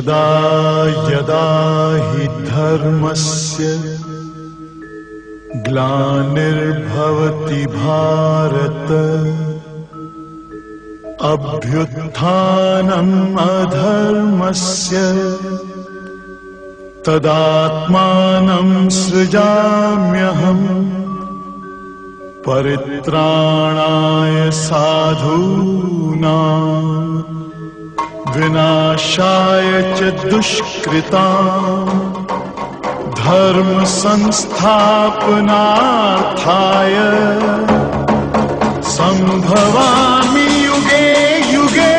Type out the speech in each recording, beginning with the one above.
यदा यदा हि धर्मस्य ग्लानिर्भवति भारत अभ्युत्थानम् अधर्मस्य तदात्मानं सृजाम्यहम् परित्राणाय साधूनां विनाशाय च दुष्कृतां धर्म संस्थापनार्थाय संभवामि युगे युगे।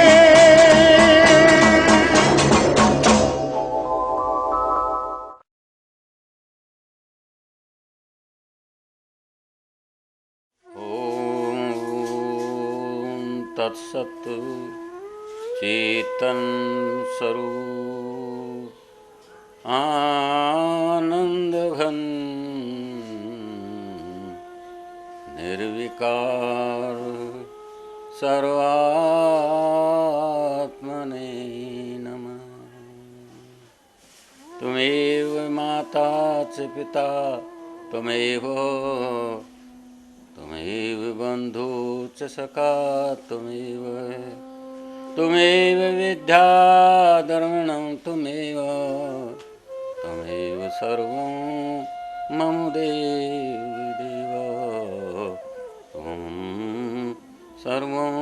तत्सत् चेतन स्वरूप आनंद घन निर्विकार सर्वात्मने नमः। त्वमेव माता च पिता त्वमेव बन्धु च सखा त्वमेव विद्या द्रविणं त्वमेव सर्वं मम देव त्वं सर्वं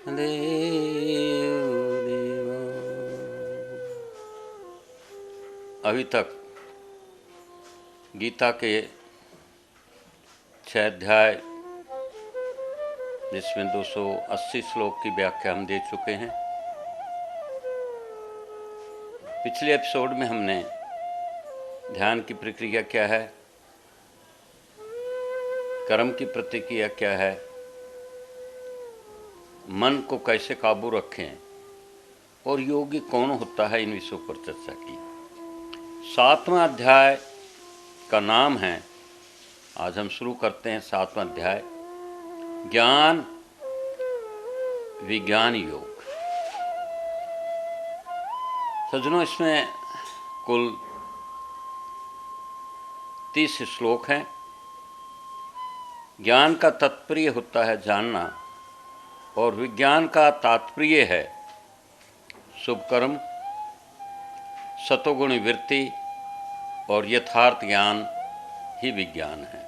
देव। अभी तक गीता के 6 अध्याय जिसमें 280 श्लोक की व्याख्या हम दे चुके हैं। पिछले एपिसोड में हमने ध्यान की प्रक्रिया क्या है, कर्म की प्रतिक्रिया क्या है, मन को कैसे काबू रखें और योगी कौन होता है, इन विषयों पर चर्चा की। 7वां अध्याय का नाम है, आज हम शुरू करते हैं 7वां अध्याय, ज्ञान विज्ञान योग। सज्जनों, इसमें कुल 30 श्लोक हैं। ज्ञान का तात्पर्य होता है जानना और विज्ञान का तात्पर्य है शुभ कर्म, सतोगुणी वृत्ति और यथार्थ ज्ञान ही विज्ञान है।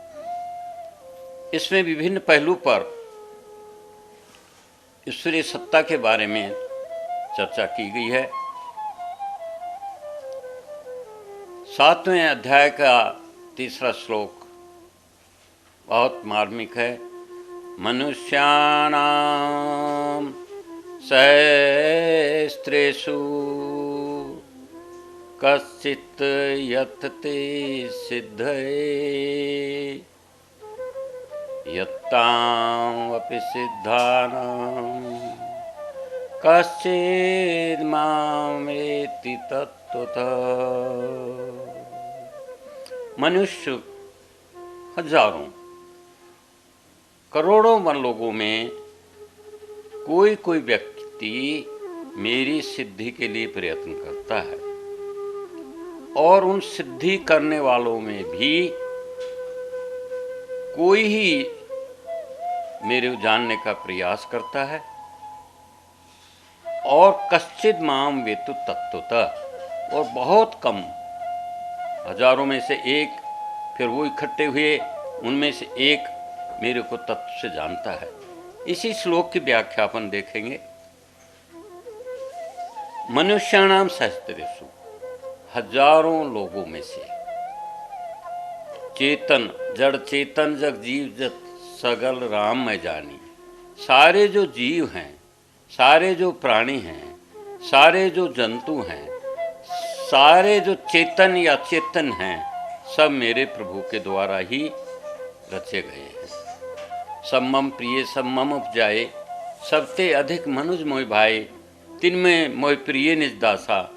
इसमें विभिन्न पहलू पर ईश्वरीय सत्ता के बारे में चर्चा की गई है। 7वें अध्याय का 3रा श्लोक बहुत मार्मिक है। मनुष्याणां सहस्रेषु कश्चित् यतते सिद्धये यत्तामपि सिद्धानां कश्चित् मामेति तत्त्वतः। मनुष्य हजारों करोड़ों मन लोगों में कोई व्यक्ति मेरी सिद्धि के लिए प्रयत्न करता है और उन सिद्धि करने वालों में भी कोई ही मेरे जानने का प्रयास करता है और कश्चित् माम वेतु तत्त्वतः, और बहुत कम हजारों में से एक, फिर वो इकट्ठे हुए उनमें से एक मेरे को तत्व से जानता है। इसी श्लोक की व्याख्या अपन देखेंगे। मनुष्याणाम सहस्रेषु, हजारों लोगों में से, चेतन जड़ चेतन जग जीव जत सगल राम मैं जानी, सारे जो जीव हैं, सारे जो प्राणी हैं, सारे जो जंतु हैं, सारे जो चेतन या चेतन हैं, सब मेरे प्रभु के द्वारा ही रचे गए हैं। सब मम प्रिय सब मम उपजाए, सबते अधिक मनुज मोय भाई, तिनमें मोय प्रिय निज दासा,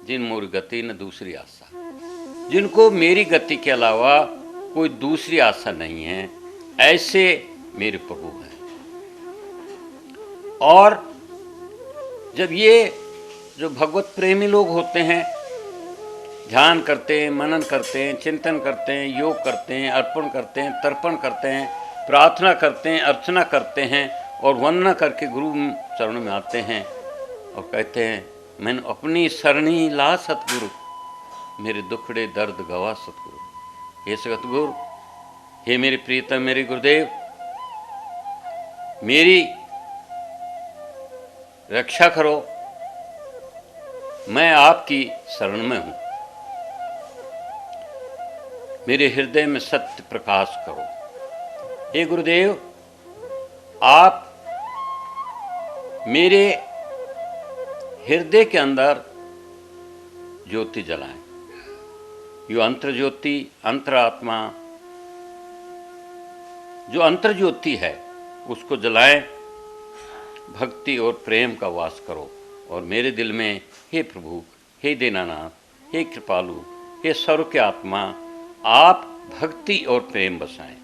जिन मोर गति न दूसरी आशा। जिनको मेरी गति के अलावा कोई दूसरी आशा नहीं है, ऐसे मेरे प्रभु हैं। और जब ये जो भगवत प्रेमी लोग होते हैं, ध्यान करते हैं, मनन करते हैं, चिंतन करते हैं, योग करते हैं, अर्पण करते हैं, तर्पण करते हैं, प्रार्थना करते हैं, अर्चना करते हैं और वंदना करके गुरु चरणों में आते हैं और कहते हैं मैंने अपनी सरणी ला सतगुरु, मेरे दुखड़े दर्द गवा सतगुरु। हे सतगुरु, हे मेरे प्रीतम, मेरे गुरुदेव, मेरी रक्षा करो, मैं आपकी शरण में हूं, मेरे हृदय में सत्य प्रकाश करो। हे गुरुदेव, आप मेरे हृदय के अंदर ज्योति जलाएं, यो अंतर ज्योति, अंतरात्मा जो अंतर ज्योति है उसको जलाएं, भक्ति और प्रेम का वास करो और मेरे दिल में हे प्रभु, हे दीनानाथ, हे कृपालु, हे सर्व के आत्मा, आप भक्ति और प्रेम बसाएं।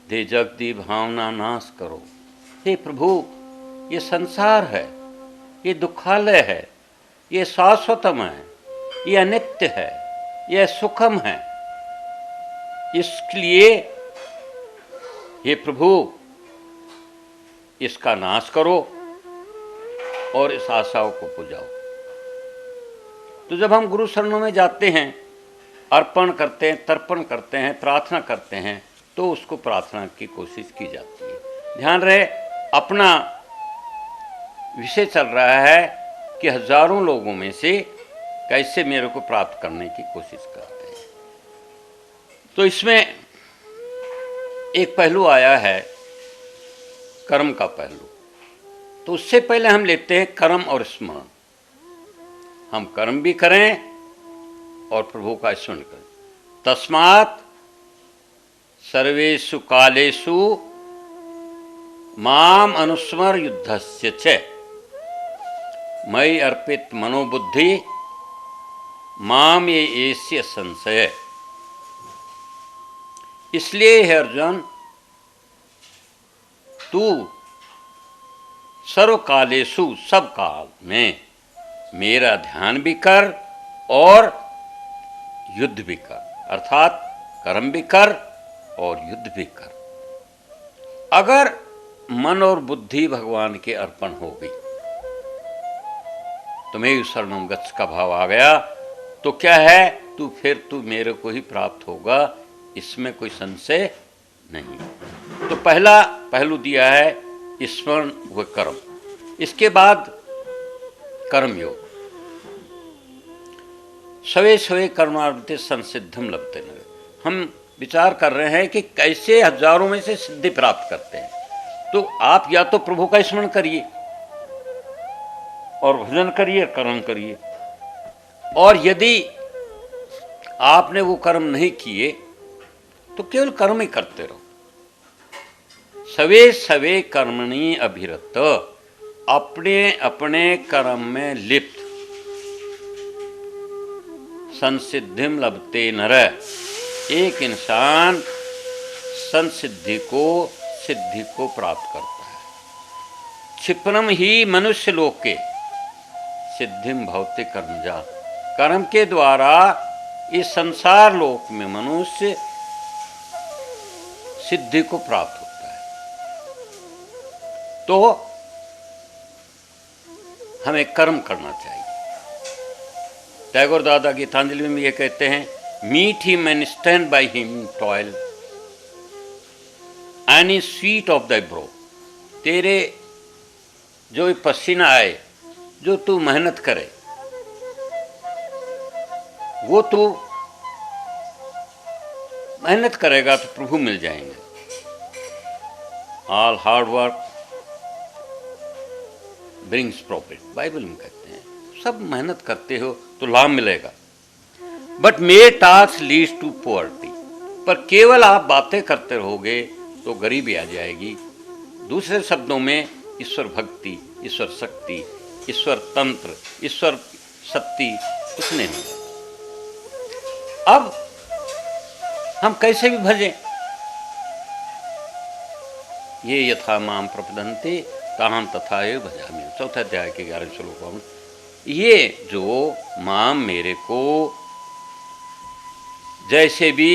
दे जगती भावना नाश करो। हे प्रभु, ये संसार है, ये दुखालय है, ये शाश्वतम है, ये अनित्य है, ये सुखम है। इसके लिए हे प्रभु इसका नाश करो और इस आशाओं को पुजाओ। तो जब हम गुरु शरणों में जाते हैं, अर्पण करते हैं, तर्पण करते हैं, प्रार्थना करते हैं, तो उसको प्रार्थना की कोशिश की जाती है। ध्यान रहे, अपना विषय चल रहा है कि हजारों लोगों में से कैसे मेरे को प्राप्त करने की कोशिश करते हैं। तो इसमें एक पहलू आया है, कर्म का पहलू। तो उससे पहले हम लेते हैं कर्म और स्मरण। हम कर्म भी करें और प्रभु का स्मरण करें। तस्मात् सर्वेषु कालेषु माम अनुस्मर युद्धस्य च मयि अर्पित मनोबुद्धि माम ये एस्य संशय। इसलिए हे अर्जुन, तू सर्व कालेषु, सब काल में मेरा ध्यान भी कर और युद्ध भी कर, अर्थात कर्म भी कर और युद्ध भी कर। अगर मन और बुद्धि भगवान के अर्पण हो गई, तुम्हें शरणम गच्छ का भाव आ गया, तो क्या है, तू मेरे को ही प्राप्त होगा, इसमें कोई संशय नहीं। तो पहला पहलू दिया है स्मरण व कर्म। इसके बाद कर्मयोग। सवे सवे कर्मार्थे संसिद्धम लभते न। हम विचार कर रहे हैं कि कैसे हजारों में से सिद्धि प्राप्त करते हैं। तो आप या तो प्रभु का स्मरण करिए और भजन करिए, कर्म करिए। और यदि आपने वो कर्म नहीं किए तो केवल कर्म ही करते रहो। सवे सवे कर्मणि अभिरत, अपने अपने कर्म में लिप्त। संसिद्धिम लभते नर, एक इंसान संसिद्धि को, सिद्धि को प्राप्त करता है। क्षिप्रम ही मनुष्य लोक के सिद्धिम भवते कर्मजा। कर्म के द्वारा इस संसार लोक में मनुष्य सिद्धि को प्राप्त होता है। तो हमें कर्म करना चाहिए। टैगोर दादा गीतांजलि में ये कहते हैं, meet him and stand by him toil any sweat of the brow. तेरे जो पसीना आए, जो तू मेहनत करे, वो तू मेहनत करेगा तो प्रभु मिल जाएंगे। All hard work brings profit, Bible में कहते हैं। सब मेहनत करते हो तो लाभ मिलेगा। But may task leads to poverty, पर केवल आप बातें करते रहोगे तो गरीबी आ जाएगी। दूसरे शब्दों में ईश्वर भक्ति, ईश्वर शक्ति, ईश्वर तंत्र, ईश्वर शक्ति कुछ नहीं होगा। अब हम कैसे भी भजें? ये यथा माम प्रपदन्ते ताहं तथा एव भजामि। चौथा अध्याय के 11 श्लोकों में ये जो माम मेरे को जैसे भी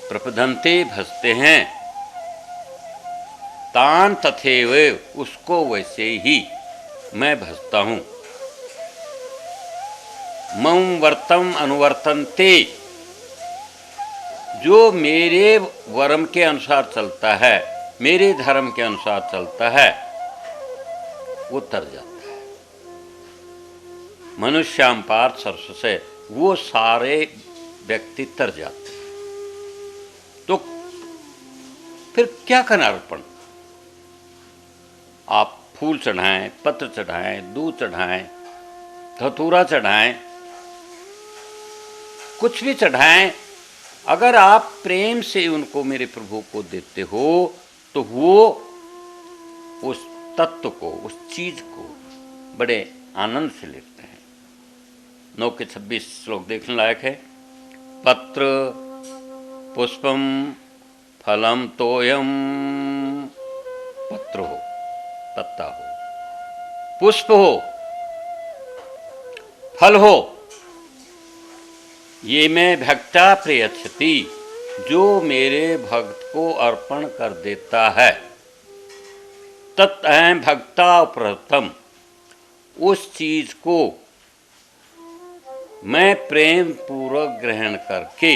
प्रपदन्ते भजते हैं, तान तथैव उसको वैसे ही मैं भजता हूँ। मम वर्तम अनुवर्तन्ते जो मेरे वर्म के अनुसार चलता है, मेरे धर्म के अनुसार चलता है, वो तर जाता है। मनुष्याम पार्थ सरस से वो सारे व्यक्ति तर जाते हैं। तो फिर क्या करना अर्पण? आप फूल चढ़ाएं, पत्र चढ़ाएं, दूध चढ़ाएं, धतूरा चढ़ाएं, कुछ भी चढ़ाएं, अगर आप प्रेम से उनको मेरे प्रभु को देते हो तो वो उस तत्व को, उस चीज को बड़े आनंद से लेते हैं। 9 के 26 श्लोक देखने लायक है। पत्र पुष्पम फलम तोयम, पत्र हो, पत्ता हो, पुष्प हो, फल हो, ये मैं भक्ता प्रयच्छति, जो मेरे भक्त को अर्पण कर देता है, तत् अहं भक्ता प्रथम, उस चीज को मैं प्रेम पूर्वक ग्रहण करके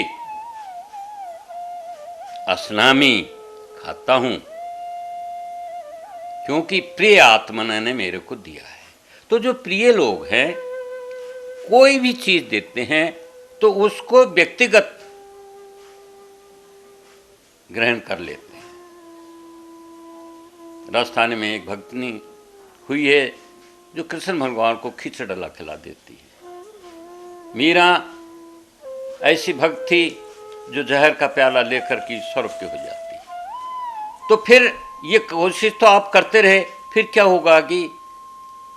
अस्नामी खाता हूं, क्योंकि प्रिय आत्मा ने मेरे को दिया है। तो जो प्रिय लोग हैं कोई भी चीज देते हैं तो उसको व्यक्तिगत ग्रहण कर लेते हैं। राजस्थान में एक भक्तनी हुई है जो कृष्ण भगवान को खिचड़ा खिला देती है। मीरा ऐसी भक्त थी जो जहर का प्याला लेकर की स्वरूप की हो जाती। तो फिर ये कोशिश तो आप करते रहे, फिर क्या होगा कि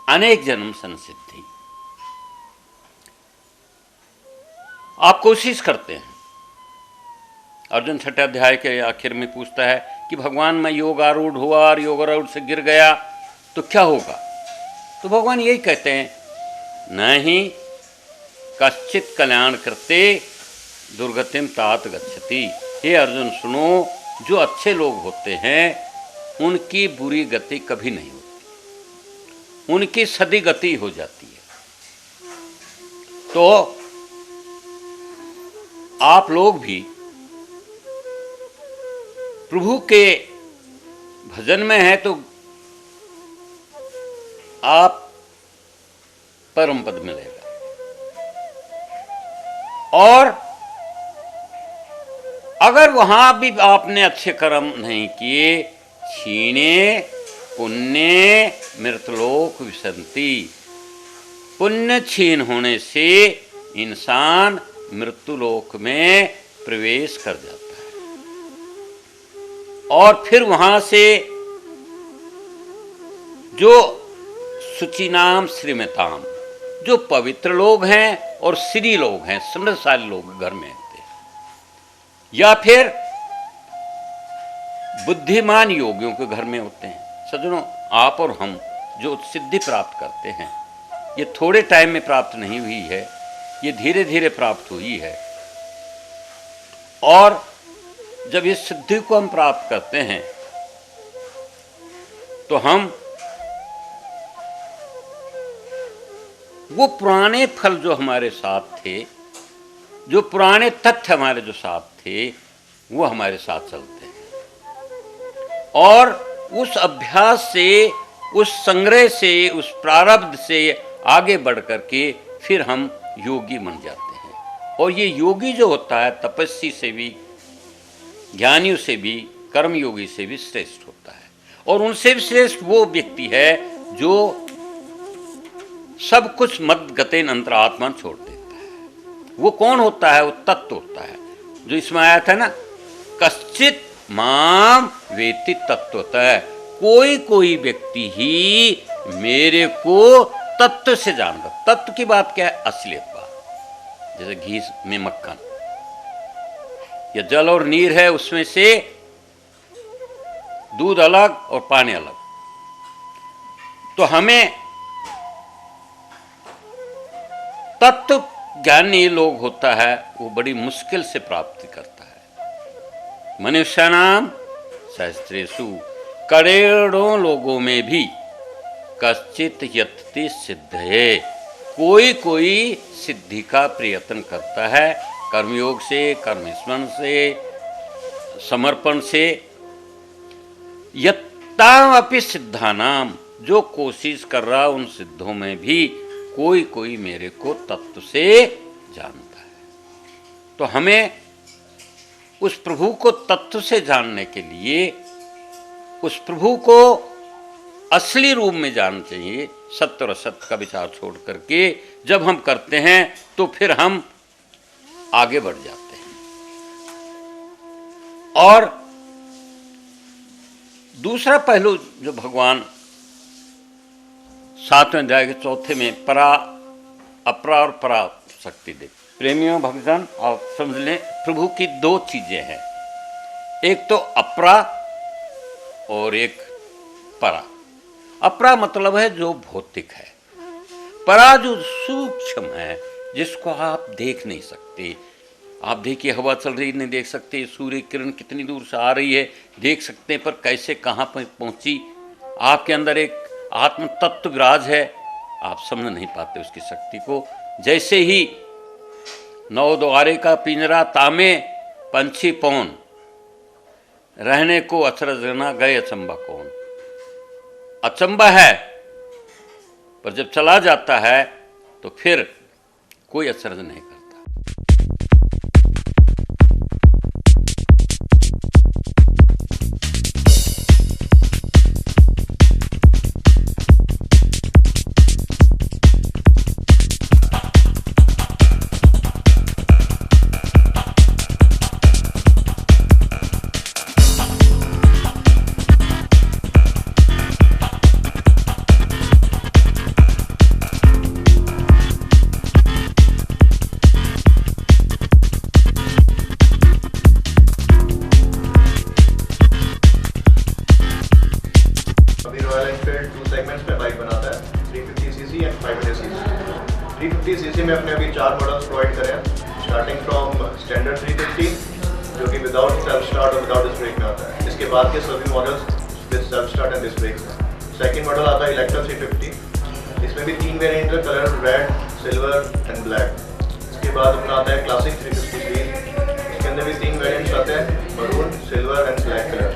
अनेक जन्म संसिद्धि। आप कोशिश करते हैं। अर्जुन 6 अध्याय के आखिर में पूछता है कि भगवान मैं योगारूढ़ हुआ और योगारूढ़ से गिर गया तो क्या होगा? तो भगवान यही कहते हैं, नहीं कश्चित कल्याण करते दुर्गतिम तात गच्छति। हे अर्जुन सुनो, जो अच्छे लोग होते हैं उनकी बुरी गति कभी नहीं होती, उनकी सदी गति हो जाती है। तो आप लोग भी प्रभु के भजन में हैं तो आप परम पद मिलेगा। और अगर वहां भी आपने अच्छे कर्म नहीं किए, क्षीणे पुण्य मृतलोक विसंति, पुण्य क्षीण होने से इंसान मृत्युलोक में प्रवेश कर जाता है और फिर वहां से जो शुचिनाम श्रीमताम, जो पवित्र लोग हैं और श्री लोग हैं, समृद्धशाली लोग घर में रहते हैं, या फिर बुद्धिमान योगियों के घर में होते हैं। सज्जनों, आप और हम जो सिद्धि प्राप्त करते हैं ये थोड़े टाइम में प्राप्त नहीं हुई है, ये धीरे धीरे प्राप्त हुई है। और जब इस सिद्धि को हम प्राप्त करते हैं तो हम वो पुराने फल जो हमारे साथ थे, जो पुराने तथ्य हमारे जो साथ थे, वो हमारे साथ चलते हैं और उस अभ्यास से, उस संग्रह से, उस प्रारब्ध से आगे बढ़ करके फिर हम योगी बन जाते हैं। और ये योगी जो होता है तपस्वी से भी, ज्ञानियों से भी, कर्मयोगी से भी श्रेष्ठ होता है। और उनसे भी श्रेष्ठ वो व्यक्ति है जो सब कुछ मद गतेन अंतरात्मा छोड़ देता है। वो कौन होता है? वो तत्व होता है जो इसमें आया था ना, कश्चित माम वेति तत्वतः, कोई कोई व्यक्ति ही मेरे को तत्व से जानता। तत्व की बात क्या है? असलियत बात। जैसे घी में मक्खन या जल और नीर है, उसमें से दूध अलग और पानी अलग। तो हमें तत्व ज्ञानी लोग होता है वो बड़ी मुश्किल से प्राप्ति करता है। मनुष्याणाम सहस्रेषु, करोड़ों लोगों में भी कश्चित यतति सिद्धये, कोई कोई सिद्धि का प्रयत्न करता है कर्मयोग से, कर्मस्मरण से, समर्पण से। यत्तामपि सिद्धानाम, जो कोशिश कर रहा उन सिद्धों में भी कोई कोई मेरे को तत्व से जानता है। तो हमें उस प्रभु को तत्व से जानने के लिए उस प्रभु को असली रूप में जानना चाहिए। सत्य और असत्य का विचार छोड़ करके जब हम करते हैं तो फिर हम आगे बढ़ जाते हैं। और दूसरा पहलू जो भगवान 7वें अध्याय के 4 में परा, अपरा और परा शक्ति दे। प्रेमियों भक्तजन, आप समझ लें प्रभु की 2 चीजें हैं, एक तो अपरा और एक परा। अपरा मतलब है जो भौतिक है, परा जो सूक्ष्म है, जिसको आप देख नहीं सकते। आप देखिए हवा चल रही नहीं देख सकते, सूर्य किरण कितनी दूर से आ रही है देख सकते हैं, पर कैसे कहाँ पर पहुँची। आपके अंदर एक आत्म तत्व विराज है, आप समझ नहीं पाते उसकी शक्ति को। जैसे ही 9 द्वारे का पिंजरा तामे पंछी पौन, रहने को अचरज रहना गए अचंबा कौन। अचंबा है पर जब चला जाता है तो फिर कोई अचरज नहीं करता। में अपने अभी 4 मॉडल्स प्रोवाइड करें हैं, स्टार्टिंग फ्रॉम स्टैंडर्ड 350 जो कि विदाउट सेल्फ स्टार्ट और विदाउट डिस्क ब्रेक में आता है। इसके बाद के सभी models with self start and disc brake में। सेकंड मॉडल आता है इलेक्ट्रा 350, इसमें भी 3 वेरिएंट है, colour red, silver and black. इसके बाद अपना आता है क्लासिक 350 सीरीज, इसके अंदर भी 3 वेरिएंट्स आते हैं, maroon, silver and black colour.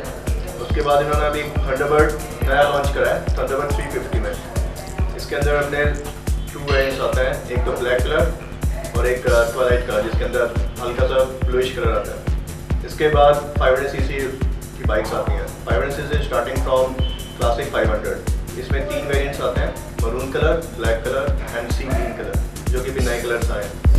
उसके बाद इन्होंने अभी थंडरबर्ड नया लॉन्च करा है, थंडरबर्ड 350 में। इसके अंदर हमने 2 वेरिएंट्स आते हैं, एक तो ब्लैक कलर और एक ट्वाइलाइट कलर, जिसके अंदर हल्का सा ब्लूइश कलर आता है। इसके बाद 500 सीसी की बाइक्स आती हैं, 500 सीसी स्टार्टिंग फ्रॉम क्लासिक 500। इसमें 3 वेरिएंट्स आते हैं, maroon colour, black colour and sea green colour, जो कि भी नए कलर्स आए हैं।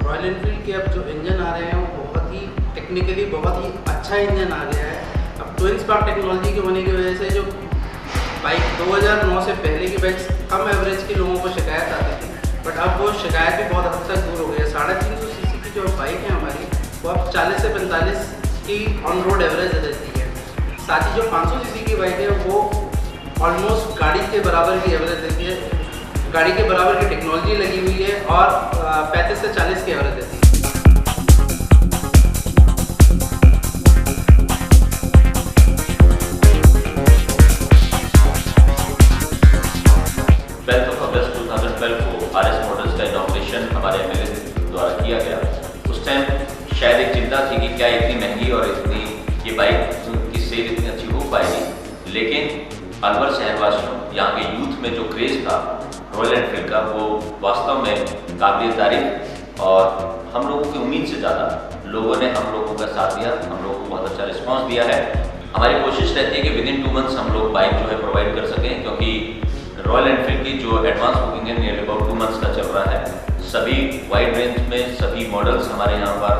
रॉयल एनफील्ड के अब जो इंजन आ रहे हैं वो बहुत ही टेक्निकली बहुत ही अच्छा इंजन आ गया है। अब ट्विन स्पार्क टेक्नोलॉजी के होने की वजह से जो बाइक 2009 से पहले की बाइक्स कम एवरेज के लोगों को शिकायत आती थी, बट अब वो शिकायत भी बहुत हद तक दूर हो गई है। 350 सीसी की जो बाइक है हमारी, वो अब 40 से 45 की ऑन रोड एवरेज देती है। साथ ही जो 500 सीसी की बाइक है वो ऑलमोस्ट गाड़ी के बराबर की एवरेज देती है, गाड़ी के बराबर की टेक्नोलॉजी लगी हुई है और 35 से 40 की एवरेज देती है। RS मॉडल्स का इनॉग्रेशन हमारे MLA द्वारा किया गया। उस टाइम शायद एक चिंता थी कि क्या इतनी महंगी और इतनी ये बाइक की सेल इतनी अच्छी हो पाएगी, लेकिन अलवर शहरवासियों, यहाँ के यूथ में जो क्रेज़ था रॉयल एनफील्ड का, वो वास्तव में काबिल तारीफ, और हम लोगों की उम्मीद से ज़्यादा लोगों ने हम लोगों का साथ दिया, हम लोगों को बहुत अच्छा रिस्पॉन्स दिया है। हमारी कोशिश रहती है कि विदिन 2 मंथ्स हम लोग बाइक जो है प्रोवाइड कर सकें, क्योंकि रॉयल एनफील्ड की जो एडवांस बुकिंग है नियरली अबाउट 2 मंथ्स का चल रहा है। सभी वाइड रेंज में सभी मॉडल्स हमारे यहाँ पर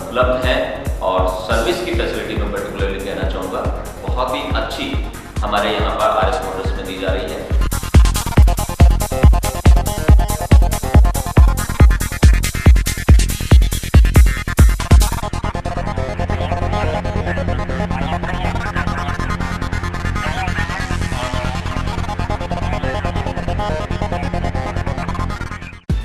उपलब्ध हैं, और सर्विस की फैसिलिटी में पर्टिकुलरली कहना चाहूँगा बहुत ही अच्छी हमारे यहाँ पर आर एस मॉडल्स में दी जा रही है।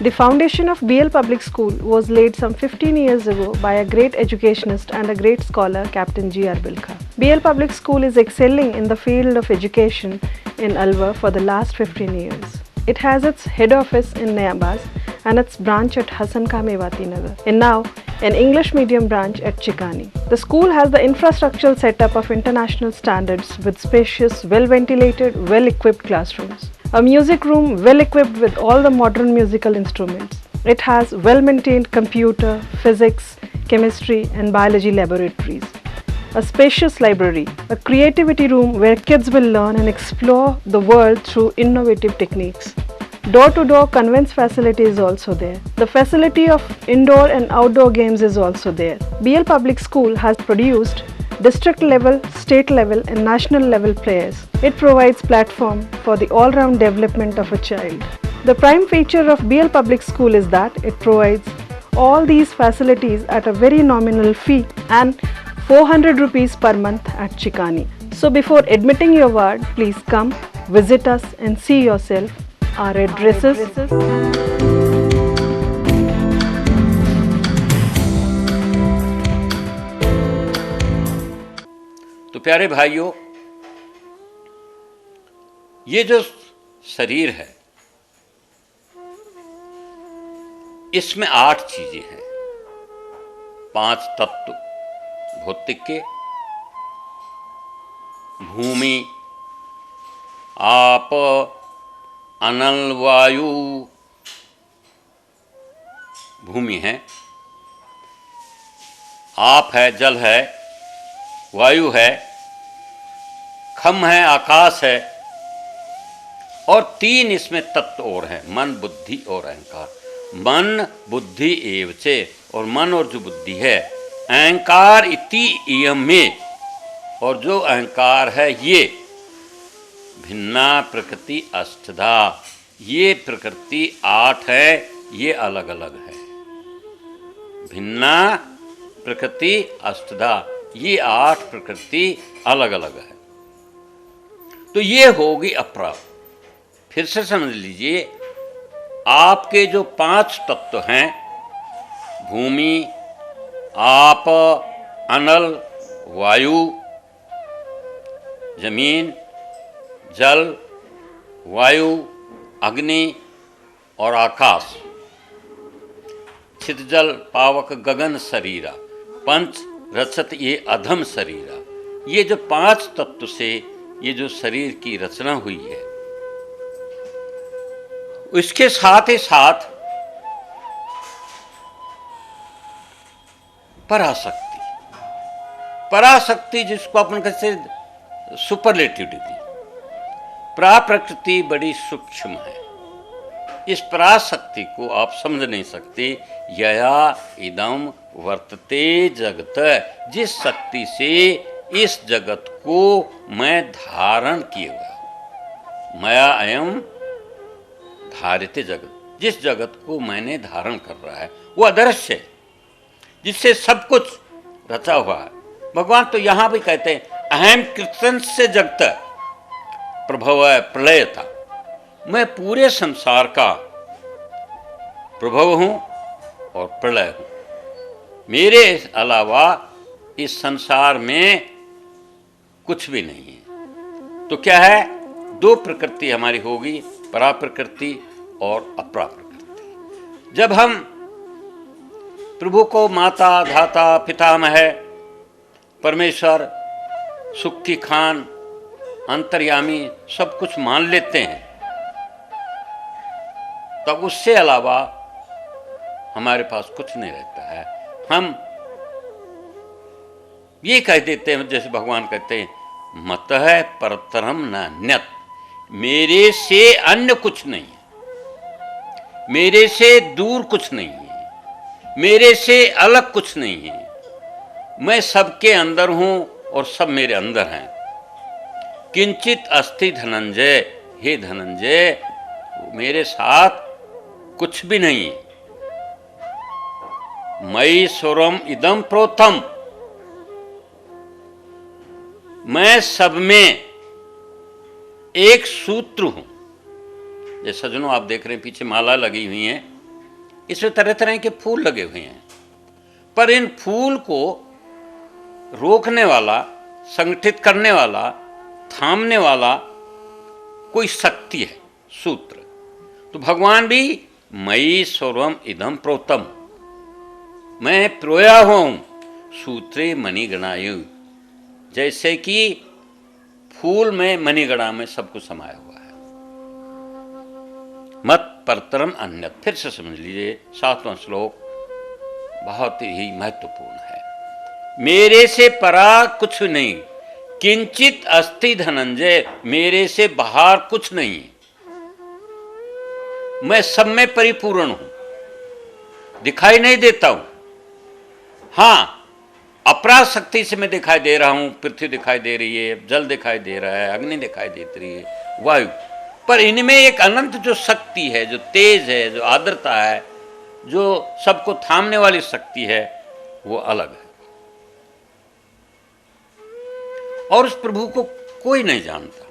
The foundation of BL Public School was laid some 15 years ago by a great educationist and a great scholar, Captain G.R. Bilkha. BL Public School is excelling in the field of education in Alwar for the last 15 years. It has its head office in Nayabaz and its branch at Hassan Khan Mewati Nagar, and now an English medium branch at Chikani. The school has the infrastructural setup of international standards with spacious, well-ventilated, well-equipped classrooms. A music room well equipped with all the modern musical instruments. It has well-maintained computer, physics, chemistry and biology laboratories. A spacious library, a creativity room where kids will learn and explore the world through innovative techniques. Door-to-door conveyance facility is also there. The facility of indoor and outdoor games is also there. BL Public School has produced district level, state level and national level players. It provides platform for the all-round development of a child. The prime feature of BL Public School is that it provides all these facilities at a very nominal fee and 400 rupees per month at Chikani. So before admitting your ward, please come, visit us and see yourself. Our addresses. तो प्यारे भाइयों, ये जो शरीर है इसमें 8 चीजें हैं। 5 तत्व भौतिक के, भूमि, आप, अनल, वायु। भूमि है, आप है, जल है, वायु है, खम है, आकाश है, और 3 इसमें तत्व और हैं, मन, बुद्धि और अहंकार। मन, बुद्धि एव चे, और मन और जो बुद्धि है, अहंकार इति इयम में, और जो अहंकार है ये भिन्ना प्रकृति अष्टधा, ये प्रकृति 8 है, ये अलग अलग है। भिन्ना प्रकृति अष्टधा, ये 8 प्रकृति अलग अलग है। तो ये होगी अपरा। फिर से समझ लीजिए, आपके जो 5 तत्व हैं, भूमि, आप, अनल, वायु, जमीन, जल, वायु, अग्नि और आकाश, छितजल पावक गगन शरीरा, पंच रचत ये अधम शरीरा। ये जो 5 तत्व से ये जो शरीर की रचना हुई है, इसके साथ ही साथ पराशक्ति, पराशक्ति जिसको अपन कहते सुपरलेटिव डिग्री। प्राप्रकृति बड़ी सूक्ष्म है, इस पराशक्ति को आप समझ नहीं सकते। यया इदम वर्तते जगत, जिस शक्ति से इस जगत को मैं धारण किए हुआ हूं। मया अयम धारित जगत, जिस जगत को मैंने धारण कर रहा है वो अदृश्य है, जिससे सब कुछ रचा हुआ है। भगवान तो यहां भी कहते हैं अहम कृतन से जगत प्रभव प्रलय था। मैं पूरे संसार का प्रभव हूं और प्रलय हूं। मेरे अलावा इस संसार में कुछ भी नहीं है। तो क्या है, 2 प्रकृति हमारी होगी, परा प्रकृति और अपरा प्रकृति। जब हम प्रभु को माता, धाता, पितामह, परमेश्वर, सुख की खान, अंतर्यामी सब कुछ मान लेते हैं, तब उससे अलावा हमारे पास कुछ नहीं रहता है। हम ये कह देते हैं, जैसे भगवान कहते हैं मत है परतरम न अन्यत, मेरे से अन्य कुछ नहीं है, मेरे से दूर कुछ नहीं है, मेरे से अलग कुछ नहीं है। मैं सबके अंदर हूं और सब मेरे अंदर हैं। किंचित अस्ति धनंजय, हे धनंजय मेरे साथ कुछ भी नहीं है। मयि स्वरम इदम प्रोतम, मैं सब में एक सूत्र हूं। जैसे सज्जनों आप देख रहे हैं पीछे माला लगी हुई है, इसमें तरह तरह के फूल लगे हुए हैं, पर इन फूल को रोकने वाला, संगठित करने वाला, थामने वाला कोई शक्ति है, सूत्र। तो भगवान भी मयि सर्वम इदम प्रोतम, मैं प्रोया हूं सूत्रे मणिगणायु, जैसे कि फूल में मणिगणा में सब कुछ समाया हुआ है। मत परतरम अन्यत, फिर से समझ लीजिए 7वां श्लोक बहुत ही महत्वपूर्ण है। मेरे से परा कुछ नहीं, किंचित अस्ति धनंजय, मेरे से बाहर कुछ नहीं है, मैं सब में परिपूर्ण हूं, दिखाई नहीं देता हूं। हां, अपराध शक्ति से मैं दिखाई दे रहा हूं, पृथ्वी दिखाई दे रही है, जल दिखाई दे रहा है, अग्नि दिखाई दे रही है, वायु, पर इनमें एक अनंत जो शक्ति है, जो तेज है, जो आर्द्रता है, जो सबको थामने वाली शक्ति है, वो अलग है। और उस प्रभु को कोई नहीं जानता।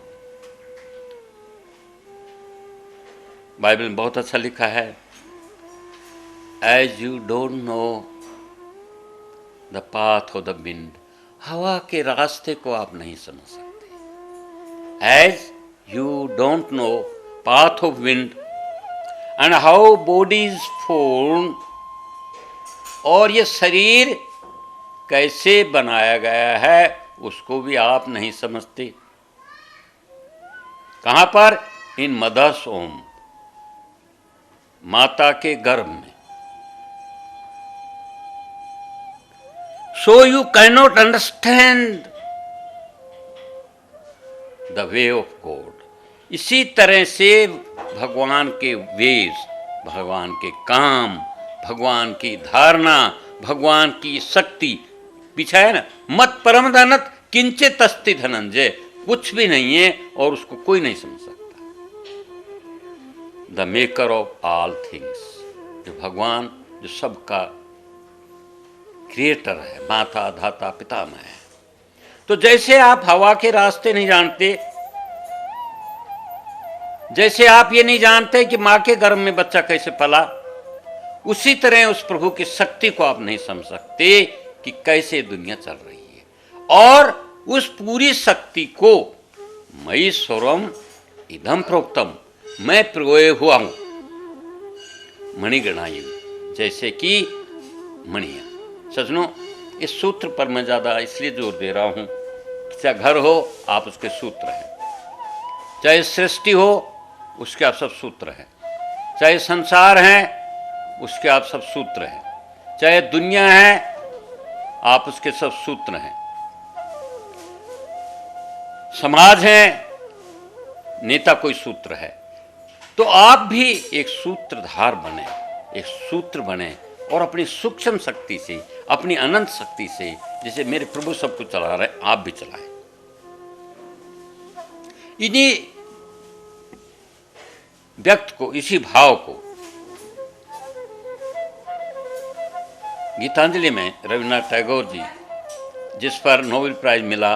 बाइबल में बहुत अच्छा लिखा है, as you don't know the path of the wind, हवा के रास्ते को आप नहीं समझ सकते। As you don't know path of wind and how body is formed, और ये शरीर कैसे बनाया गया है उसको भी आप नहीं समझते। कहां पर? इन मदर्स होम, माता के गर्भ में। So you cannot understand the way of God. इसी तरह से भगवान के वेश, भगवान के काम, भगवान की धारणा, भगवान की शक्ति पीछा है ना, मत परम धनत किंचित अस्ति धनंजय, कुछ भी नहीं है और उसको कोई नहीं समझ सकता। The maker of all things, जो भगवान जो सबका क्रिएटर है, माता धाता पितामह है। तो जैसे आप हवा के रास्ते नहीं जानते, जैसे आप ये नहीं जानते कि मां के गर्भ में बच्चा कैसे पला, उसी तरह उस प्रभु की शक्ति को आप नहीं समझ सकते कि कैसे दुनिया चल रही है। और उस पूरी शक्ति को मयि सर्वम इदम प्रोक्तम, मैं प्रोय हुआ हूं मणिगणायु, जैसे कि मणिया। सज्जनों, इस सूत्र पर मैं ज़्यादा इसलिए जोर दे रहा हूँ कि चाहे घर हो आप उसके सूत्र हैं, चाहे सृष्टि हो उसके आप सब सूत्र हैं, चाहे संसार हैं उसके आप सब सूत्र हैं, चाहे दुनिया है आप उसके सब सूत्र हैं, समाज है, नेता कोई सूत्र है। तो आप भी एक सूत्रधार बने, एक सूत्र बने और अपनी सूक्ष्म शक्ति से, अपनी अनंत शक्ति से, जैसे मेरे प्रभु सब कुछ चला रहे हैं, आप भी चलाएं। इन्हीं व्यक्त को, इसी भाव को गीतांजलि में रविन्द्रनाथ टैगोर जी, जिस पर नोबेल प्राइज मिला,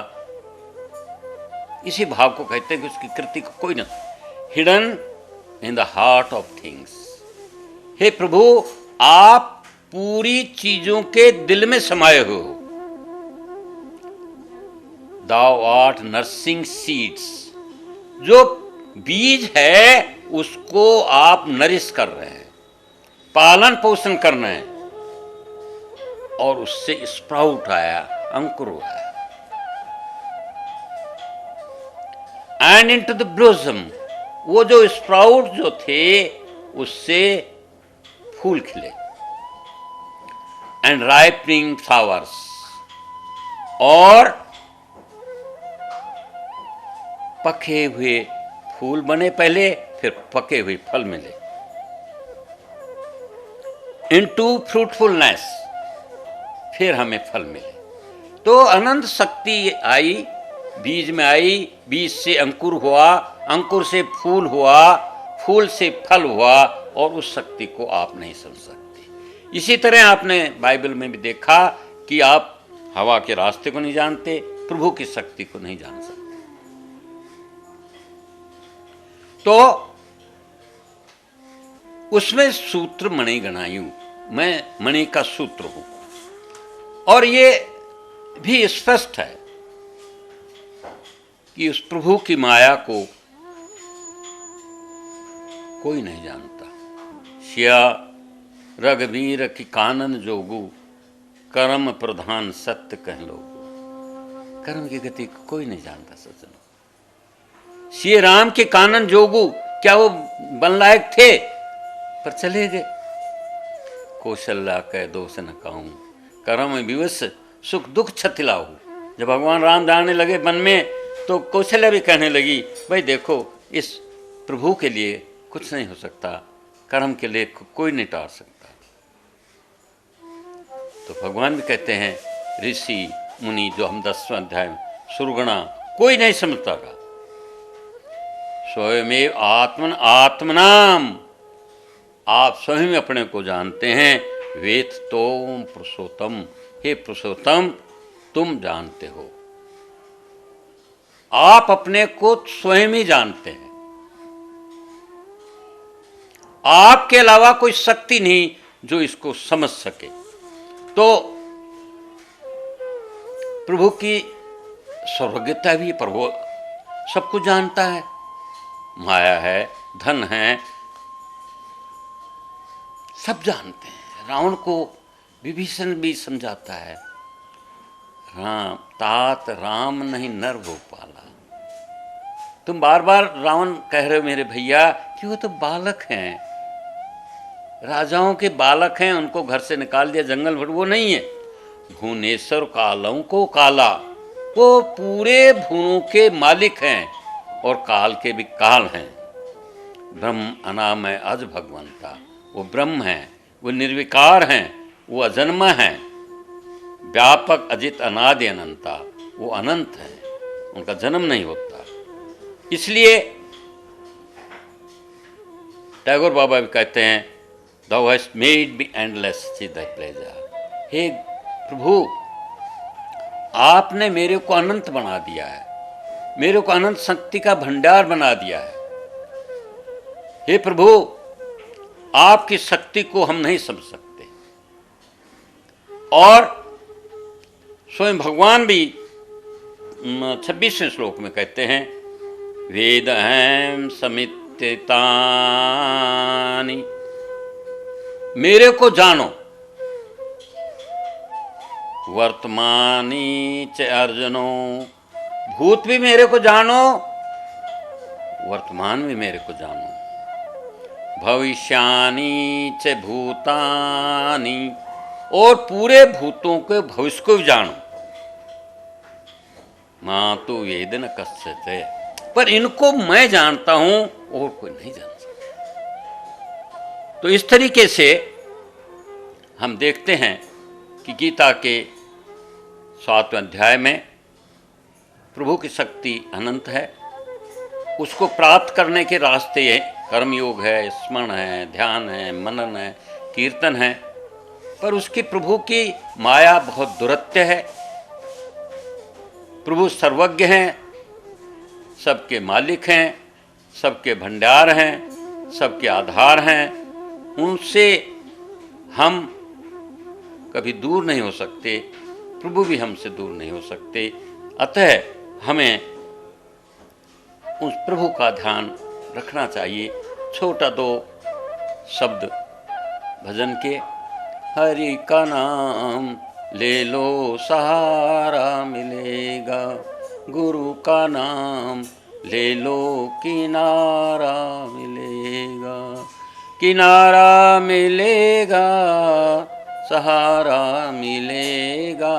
इसी भाव को कहते हैं कि उसकी कृति को कोई न, hidden in the heart of things. हे प्रभु, आप पूरी चीजों के दिल में समाये हो। दाउ आर्ट नर्सिंग सीड्स, जो बीज है उसको आप नरिश कर रहे हैं, पालन पोषण कर रहे हैं, और उससे स्प्राउट आया, अंकुर आया। एंड इनटू द ब्लॉसम, वो जो स्प्राउट जो थे उससे फूल खिले। एंड राइपनिंग फ्लावर्स, और पके हुए फूल बने पहले, फिर पके हुए फल मिले। इनटू फ्रूटफुलनेस, फिर हमें फल मिले। तो अनंत शक्ति आई बीज में आई, बीज से अंकुर हुआ, अंकुर से फूल हुआ, फूल से फल हुआ, और उस शक्ति को आप नहीं समझ सकते। इसी तरह आपने बाइबल में भी देखा कि आप हवा के रास्ते को नहीं जानते, प्रभु की शक्ति को नहीं जान सकते। तो उसमें सूत्र मणि गणायु, मैं मणि का सूत्र हूं, और ये भी स्पष्ट है कि उस प्रभु की माया को कोई नहीं जानता। शिया रघुवीर की कानन जोगु, कर्म प्रधान सत्य कह लोगु। कर्म की गति को कोई नहीं जानता सज्जन। श्री राम के कानन जोगु, क्या वो बनलायक थे? पर चले गए। कौशल्या कह दोष न कहूं, कर्म विवश सुख दुख छतिलाहू। जब भगवान राम जाने लगे वन में, तो कौशल्या भी कहने लगी, भाई देखो, इस प्रभु के लिए कुछ नहीं हो सकता, कर्म के लिए कोई नहीं टाल सकता। तो भगवान भी कहते हैं, ऋषि मुनि, जो हम 10वें अध्याय में, सुरगणा, कोई नहीं समझता का। स्वयमेव आत्मन आत्मनाम, आप स्वयं अपने को जानते हैं। वेद तोम पुरुषोत्तम, हे पुरुषोत्तम तुम जानते हो। आप अपने को स्वयं ही जानते हैं। आपके अलावा कोई शक्ति नहीं जो इसको समझ सके। तो प्रभु की सर्वज्ञता भी, प्रभु सब कुछ जानता है। माया है, धन है, सब जानते हैं। रावण को विभीषण भी समझाता है, राम तात राम नहीं नर वो पाला। तुम बार बार रावण कह रहे हो मेरे भैया कि वो तो बालक हैं, राजाओं के बालक हैं, उनको घर से निकाल दिया जंगल भर। वो नहीं है। भुवनेश्वर कालों को काला, वो पूरे भुवनों के मालिक हैं और काल के भी काल हैं। ब्रह्म अनामय अज भगवंता, वो ब्रह्म हैं, वो निर्विकार हैं, वो अजन्मा हैं, व्यापक अजित अनादि अनंता, वो अनंत है, उनका जन्म नहीं होता। इसलिए टैगोर बाबा भी कहते हैं, Thou hast made me endless with thy pleasure। हे प्रभु, आपने मेरे को अनंत बना दिया है, मेरे को अनंत शक्ति का भंडार बना दिया है। हे प्रभु, आपकी शक्ति को हम नहीं समझ सकते। और स्वयं भगवान भी 26वें श्लोक में कहते हैं, वेद अहम समित्तानि, मेरे को जानो, वर्तमानी च अर्जुनो, भूत भी मेरे को जानो, वर्तमान भी मेरे को जानो, भविष्यानि च भूतानि, और पूरे भूतों के भविष्य को भी जानो। मां तो वेद न कश्चित्, पर इनको मैं जानता हूं और कोई नहीं जानता। तो इस तरीके से हम देखते हैं कि गीता के 7वें अध्याय में प्रभु की शक्ति अनंत है। उसको प्राप्त करने के रास्ते हैं, कर्मयोग है, स्मरण है, ध्यान है, मनन है, कीर्तन है। पर उसकी प्रभु की माया बहुत दुरत्य है। प्रभु सर्वज्ञ हैं, सबके मालिक हैं, सबके भंडार हैं, सबके आधार हैं। उनसे हम कभी दूर नहीं हो सकते, प्रभु भी हमसे दूर नहीं हो सकते। अतः हमें उस प्रभु का ध्यान रखना चाहिए। छोटा 2 शब्द भजन के, हरि का नाम ले लो सहारा मिलेगा, गुरु का नाम ले लो किनारा मिलेगा, किनारा मिलेगा सहारा मिलेगा,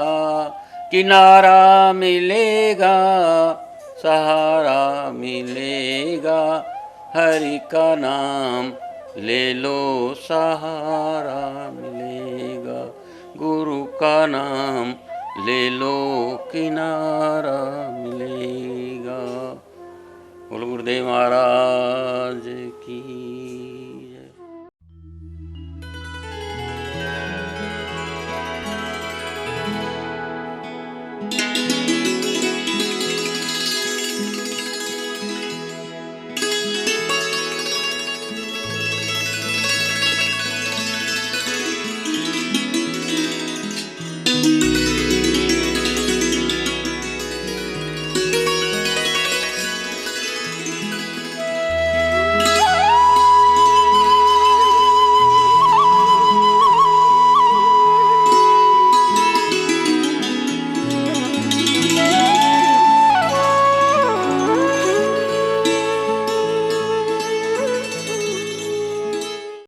किनारा मिलेगा सहारा मिलेगा, हरि का नाम ले लो सहारा मिलेगा, गुरु का नाम ले लो किनारा मिलेगा। बोलो गुरुदेव महाराज की।